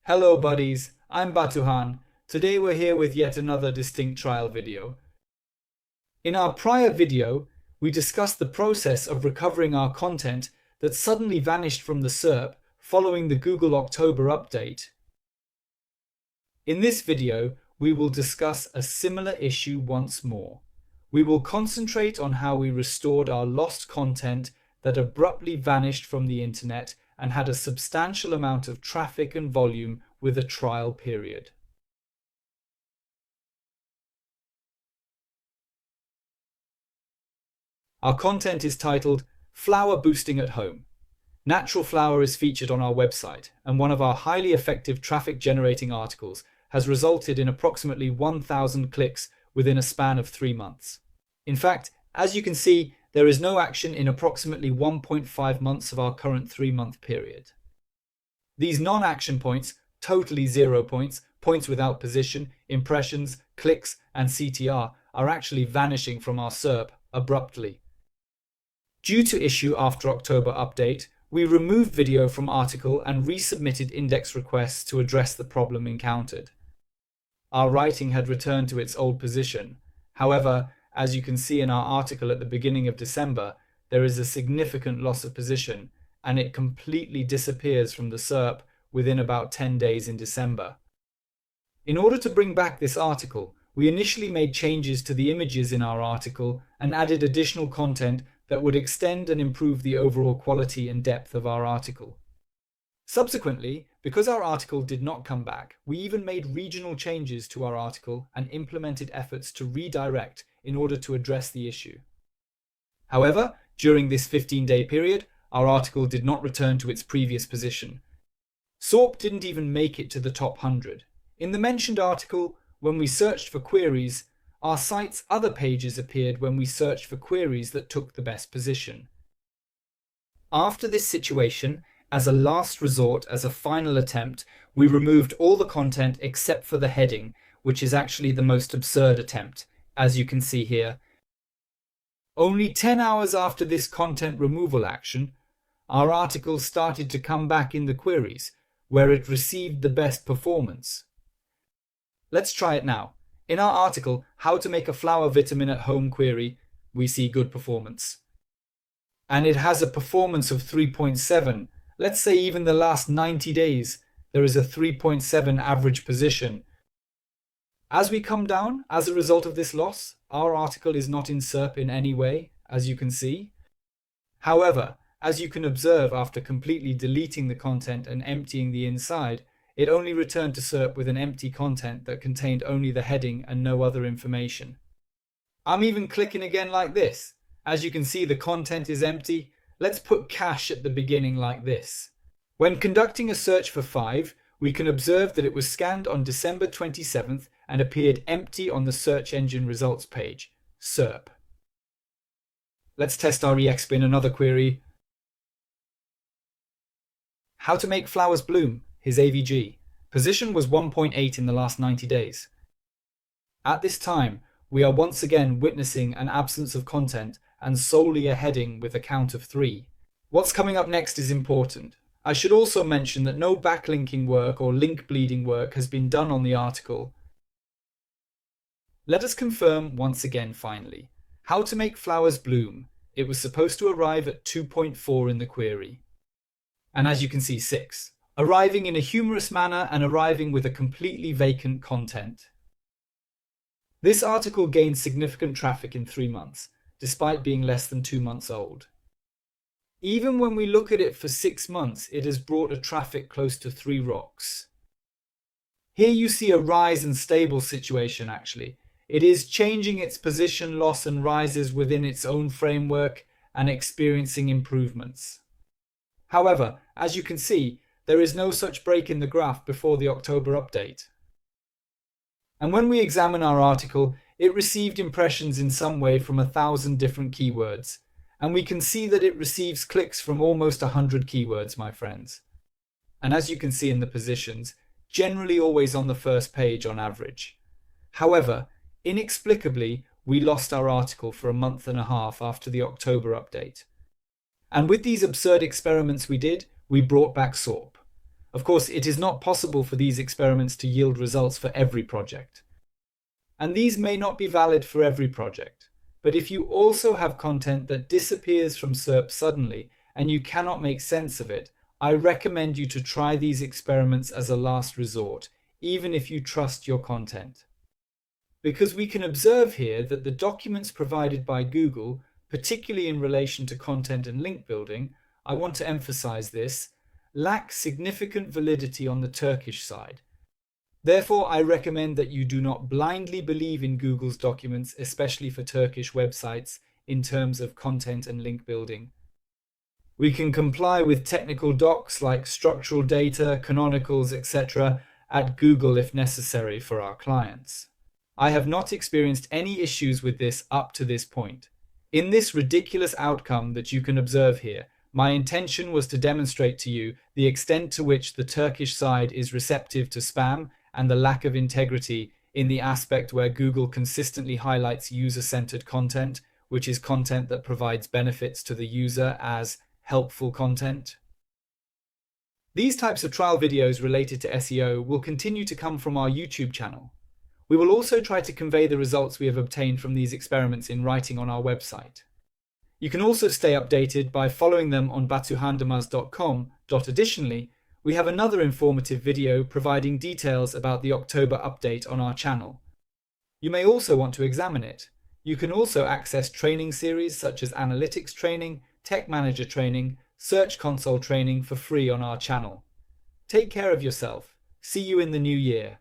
Hello buddies, I'm Batuhan. Today we're here with yet another distinct trial video. In our prior video, we discussed the process of recovering our content that suddenly vanished from the SERP following the Google October update. In this video, we will discuss a similar issue once more. We will concentrate on how we restored our lost content that abruptly vanished from the internet and had a substantial amount of traffic and volume with a trial period. Our content is titled Flower Boosting at Home. Natural flower is featured on our website, and one of our highly effective traffic generating articles has resulted in approximately 1,000 clicks within a span of 3 months. In fact, as you can see, there is no action in approximately 1.5 months of our current 3-month period. These non-action points, totally 0 points, points without position, impressions, clicks, and CTR, are actually vanishing from our SERP abruptly. Due to issue after October update, we removed video from article and resubmitted index requests to address the problem encountered. Our writing had returned to its old position. However, as you can see in our article at the beginning of December, there is a significant loss of position, and it completely disappears from the SERP within about 10 days in December. In order to bring back this article, we initially made changes to the images in our article and added additional content that would extend and improve the overall quality and depth of our article. Subsequently, because our article did not come back, we even made regional changes to our article and implemented efforts to redirect in order to address the issue. However, during this 15-day period, our article did not return to its previous position. SERP didn't even make it to the top 100. In the mentioned article, when we searched for queries, our site's other pages appeared when we searched for queries that took the best position. After this situation, as a last resort, as a final attempt, we removed all the content except for the heading, which is actually the most absurd attempt, as you can see here. Only 10 hours after this content removal action, our article started to come back in the queries, where it received the best performance. Let's try it now. In our article, How to Make a Flower Vitamin at Home query, we see good performance. And it has a performance of 3.7. Let's say even the last 90 days, there is a 3.7 average position. As we come down, as a result of this loss, our article is not in SERP in any way, as you can see. However, as you can observe, after completely deleting the content and emptying the inside, it only returned to SERP with an empty content that contained only the heading and no other information. I'm even clicking again like this. As you can see, the content is empty. Let's put cache at the beginning like this. When conducting a search for 5, we can observe that it was scanned on December 27th and appeared empty on the search engine results page, SERP. Let's test our EXP in another query. How to make flowers bloom, his AVG. Position was 1.8 in the last 90 days. At this time, we are once again witnessing an absence of content and solely a heading with a count of 3. What's coming up next is important. I should also mention that no backlinking work or link bleeding work has been done on the article. Let us confirm once again finally. How to make flowers bloom. It was supposed to arrive at 2.4 in the query. And as you can see, 6. Arriving in a humorous manner and arriving with a completely vacant content. This article gained significant traffic in 3 months, despite being less than 2 months old. Even when we look at it for 6 months, it has brought a traffic close to 3 rocks. Here you see a rise and stable situation actually. It is changing its position loss and rises within its own framework and experiencing improvements. However, as you can see, there is no such break in the graph before the October update. And when we examine our article, it received impressions in some way from 1,000 different keywords. And we can see that it receives clicks from almost 100 keywords, my friends. And as you can see in the positions, generally always on the first page on average. However, inexplicably, we lost our article for a month and a half after the October update. And with these absurd experiments we did, we brought back SERP. Of course, it is not possible for these experiments to yield results for every project. And these may not be valid for every project. But if you also have content that disappears from SERP suddenly and you cannot make sense of it, I recommend you to try these experiments as a last resort, even if you trust your content. Because we can observe here that the documents provided by Google, particularly in relation to content and link building, I want to emphasize this, lack significant validity on the Turkish side. Therefore, I recommend that you do not blindly believe in Google's documents, especially for Turkish websites, in terms of content and link building. We can comply with technical docs like structural data, canonicals, etc. at Google if necessary for our clients. I have not experienced any issues with this up to this point. In this ridiculous outcome that you can observe here, my intention was to demonstrate to you the extent to which the Turkish side is receptive to spam and the lack of integrity in the aspect where Google consistently highlights user-centered content, which is content that provides benefits to the user, as helpful content. These types of trial videos related to SEO will continue to come from our YouTube channel. We will also try to convey the results we have obtained from these experiments in writing on our website. You can also stay updated by following them on batuhandurmaz.com. Additionally, we have another informative video providing details about the October update on our channel. You may also want to examine it. You can also access training series such as analytics training, tech manager training, search console training for free on our channel. Take care of yourself. See you in the new year.